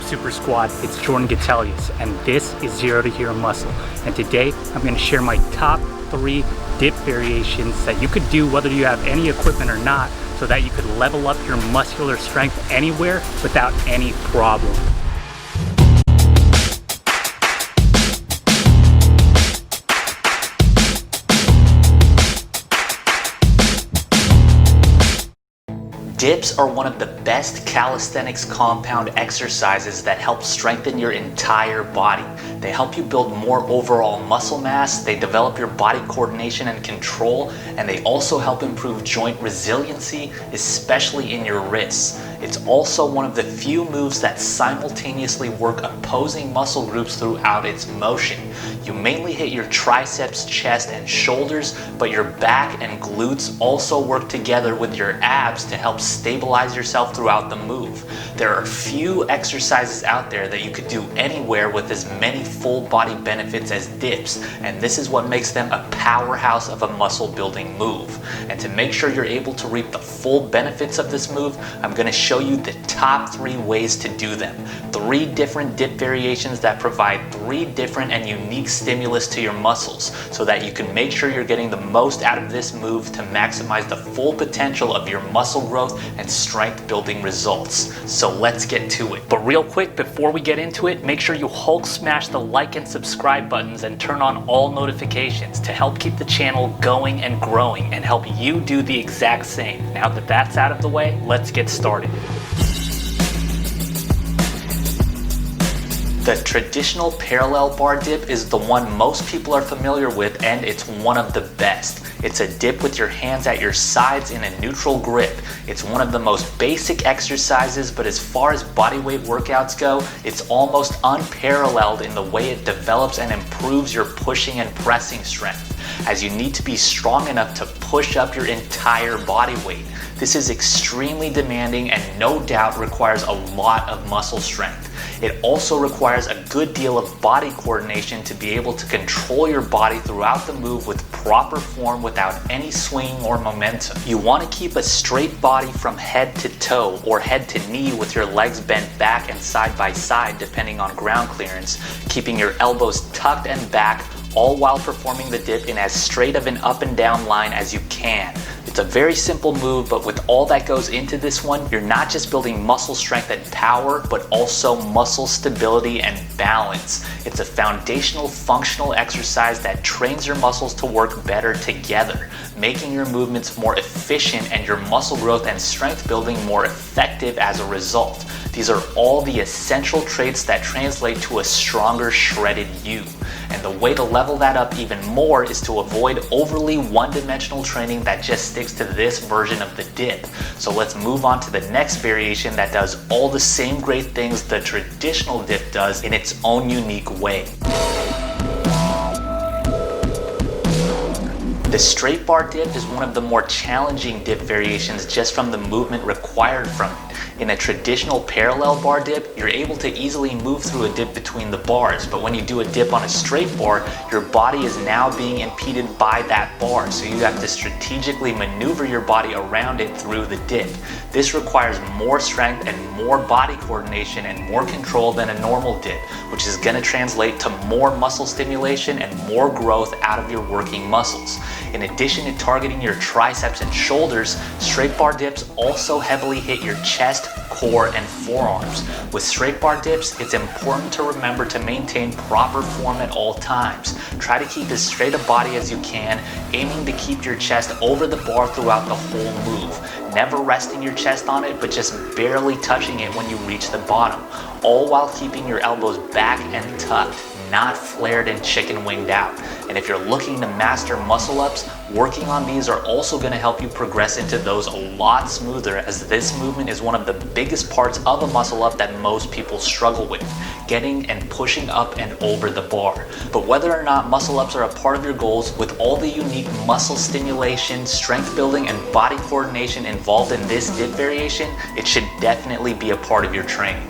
Super Squad? It's Jordan Gatelius, and this is Zero to Hero Muscle. And today I'm going to share my top 3 dip variations that you could do whether you have any equipment or not, so that you could level up your muscular strength anywhere without any problem. Dips are one of the best calisthenics compound exercises that help strengthen your entire body. They help you build more overall muscle mass, they develop your body coordination and control, and they also help improve joint resiliency, especially in your wrists. It's also one of the few moves that simultaneously work opposing muscle groups throughout its motion. You mainly hit your triceps, chest, and shoulders, but your back and glutes also work together with your abs to help stabilize yourself throughout the move. There are few exercises out there that you could do anywhere with as many full body benefits as dips, and this is what makes them a powerhouse of a muscle building move. And to make sure you're able to reap the full benefits of this move, I'm going to show you the top 3 ways to do them. 3 different dip variations that provide 3 different and unique stimulus to your muscles, so that you can make sure you're getting the most out of this move to maximize the full potential of your muscle growth and strength building results. So let's get to it. But real quick, before we get into it, make sure you Hulk smash the like and subscribe buttons and turn on all notifications to help keep the channel going and growing and help you do the exact same. Now that that's out of the way, let's get started. The traditional parallel bar dip is the one most people are familiar with, and it's one of the best. It's a dip with your hands at your sides in a neutral grip. It's one of the most basic exercises, but as far as bodyweight workouts go, it's almost unparalleled in the way it develops and improves your pushing and pressing strength, as you need to be strong enough to push up your entire body weight. This is extremely demanding and no doubt requires a lot of muscle strength. It also requires a good deal of body coordination to be able to control your body throughout the move with proper form without any swing or momentum. You want to keep a straight body from head to toe or head to knee with your legs bent back and side by side depending on ground clearance, keeping your elbows tucked and back, all while performing the dip in as straight of an up and down line as you can. It's a very simple move, but with all that goes into this one, you're not just building muscle strength and power, but also muscle stability and balance. It's a foundational functional exercise that trains your muscles to work better together, making your movements more efficient and your muscle growth and strength building more effective as a result. These are all the essential traits that translate to a stronger, shredded you. And the way to level that up even more is to avoid overly one-dimensional training that just sticks to this version of the dip. So let's move on to the next variation that does all the same great things the traditional dip does in its own unique way. The straight bar dip is one of the more challenging dip variations just from the movement required from it. In a traditional parallel bar dip, you're able to easily move through a dip between the bars, but when you do a dip on a straight bar, your body is now being impeded by that bar, so you have to strategically maneuver your body around it through the dip. This requires more strength and more body coordination and more control than a normal dip, which is going to translate to more muscle stimulation and more growth out of your working muscles. In addition to targeting your triceps and shoulders, straight bar dips also heavily hit your chest, core, and forearms. With straight bar dips, it's important to remember to maintain proper form at all times. Try to keep as straight a body as you can, aiming to keep your chest over the bar throughout the whole move. Never resting your chest on it, but just barely touching it when you reach the bottom, all while keeping your elbows back and tucked, not flared and chicken winged out. And if you're looking to master muscle ups, working on these are also going to help you progress into those a lot smoother, as this movement is one of the biggest parts of a muscle up that most people struggle with, getting and pushing up and over the bar. But whether or not muscle ups are a part of your goals, with all the unique muscle stimulation, strength building, and body coordination involved in this dip variation, it should definitely be a part of your training.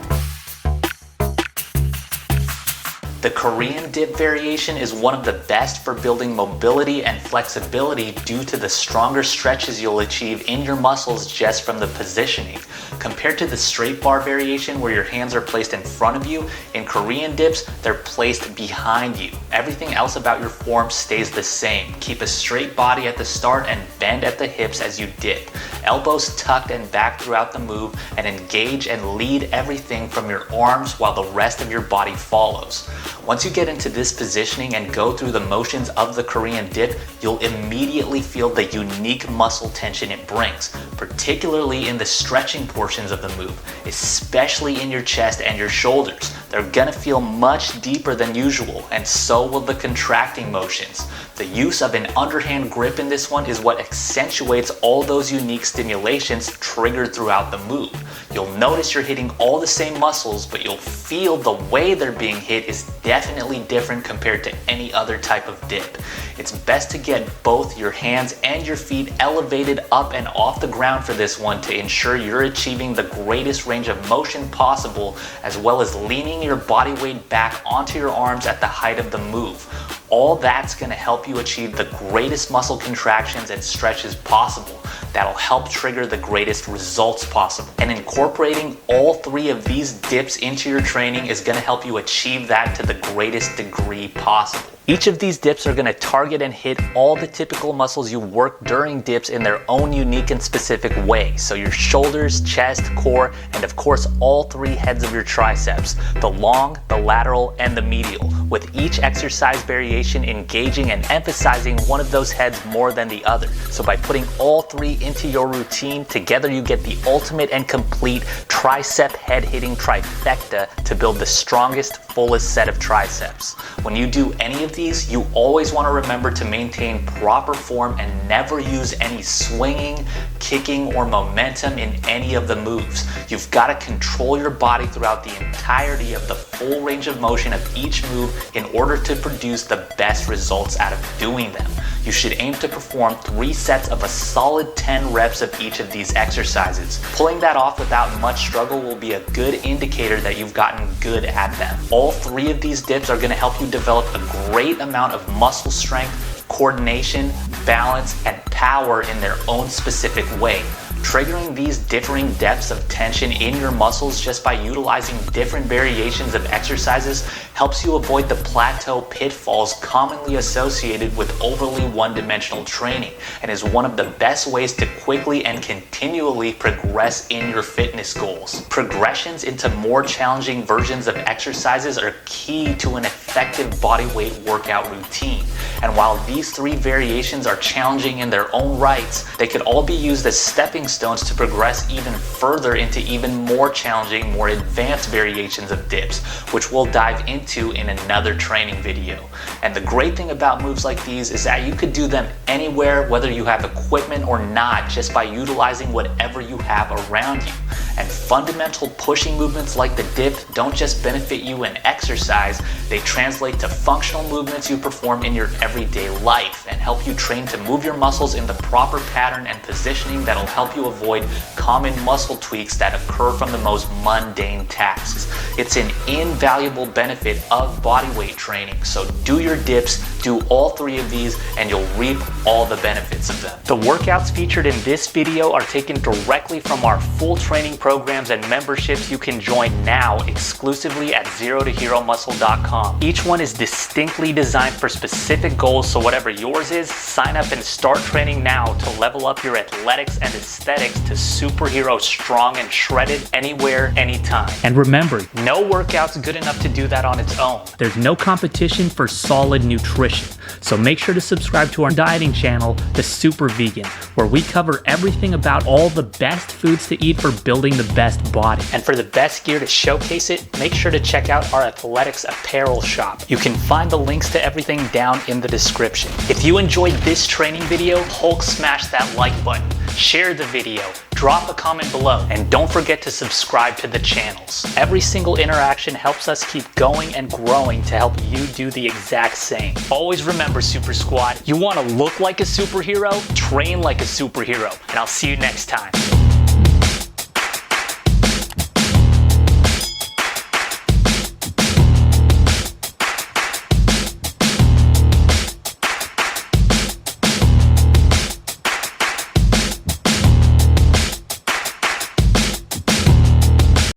The Korean dip variation is one of the best for building mobility and flexibility due to the stronger stretches you'll achieve in your muscles just from the positioning. Compared to the straight bar variation where your hands are placed in front of you, in Korean dips, they're placed behind you. Everything else about your form stays the same. Keep a straight body at the start and bend at the hips as you dip. Elbows tucked and back throughout the move, and engage and lead everything from your arms while the rest of your body follows. Once you get into this positioning and go through the motions of the Korean dip, you'll immediately feel the unique muscle tension it brings, particularly in the stretching portions of the move, especially in your chest and your shoulders. They're gonna feel much deeper than usual, and so will the contracting motions. The use of an underhand grip in this one is what accentuates all those unique stimulations triggered throughout the move. You'll notice you're hitting all the same muscles, but you'll feel the way they're being hit is definitely different compared to any other type of dip. It's best to get both your hands and your feet elevated up and off the ground for this one to ensure you're achieving the greatest range of motion possible, as well as leaning your body weight back onto your arms at the height of the move. All that's going to help you achieve the greatest muscle contractions and stretches possible. That'll help trigger the greatest results possible. And incorporating all three of these dips into your training is going to help you achieve that to the greatest degree possible. Each of these dips are going to target and hit all the typical muscles you work during dips in their own unique and specific way. So your shoulders, chest, core, and of course all three heads of your triceps, the long, the lateral, and the medial, with each exercise variation engaging and emphasizing one of those heads more than the other. So by putting all three into your routine, together you get the ultimate and complete tricep head hitting trifecta to build the strongest, fullest set of triceps. When you do any of these, you always want to remember to maintain proper form and never use any swinging, kicking, or momentum in any of the moves. You've got to control your body throughout the entirety of the full range of motion of each move in order to produce the best results out of doing them. You should aim to perform 3 sets of a solid 10 reps of each of these exercises. Pulling that off without much struggle will be a good indicator that you've gotten good at them. All 3 of these dips are going to help you develop a great amount of muscle strength, coordination, balance, and power in their own specific way. Triggering these differing depths of tension in your muscles just by utilizing different variations of exercises helps you avoid the plateau pitfalls commonly associated with overly one-dimensional training, and is one of the best ways to quickly and continually progress in your fitness goals. Progressions into more challenging versions of exercises are key to an effective bodyweight workout routine. And while these 3 variations are challenging in their own rights, they could all be used as stepping stones to progress even further into even more challenging, more advanced variations of dips, which we'll dive into in another training video. And the great thing about moves like these is that you could do them anywhere, whether you have equipment or not, just by utilizing whatever you have around you. And fundamental pushing movements like the dip don't just benefit you in exercise, they translate to functional movements you perform in your everyday life and help you train to move your muscles in the proper pattern and positioning that'll help you avoid common muscle tweaks that occur from the most mundane tasks. It's an invaluable benefit of bodyweight training, so do your dips, do all 3 of these, and you'll reap all the benefits of them. The workouts featured in this video are taken directly from our full training programs and memberships you can join now exclusively at ZeroToHeroMuscle.com. Each one is distinctly designed for specific goals, so whatever yours is, sign up and start training now to level up your athletics and aesthetics to superhero strong and shredded anywhere, anytime. And remember, no workout's good enough to do that on its own. There's no competition for solid nutrition. So make sure to subscribe to our dieting channel, The Super Vegan, where we cover everything about all the best foods to eat for building the best body. And for the best gear to showcase it, make sure to check out our athletics apparel shop. You can find the links to everything down in the description. If you enjoyed this training video, Hulk smash that like button, share the video, drop a comment below, and don't forget to subscribe to the channels. Every single interaction helps us keep going and growing to help you do the exact same. Always remember, Super Squad, you want to look like a superhero? Train like a superhero, and I'll see you next time.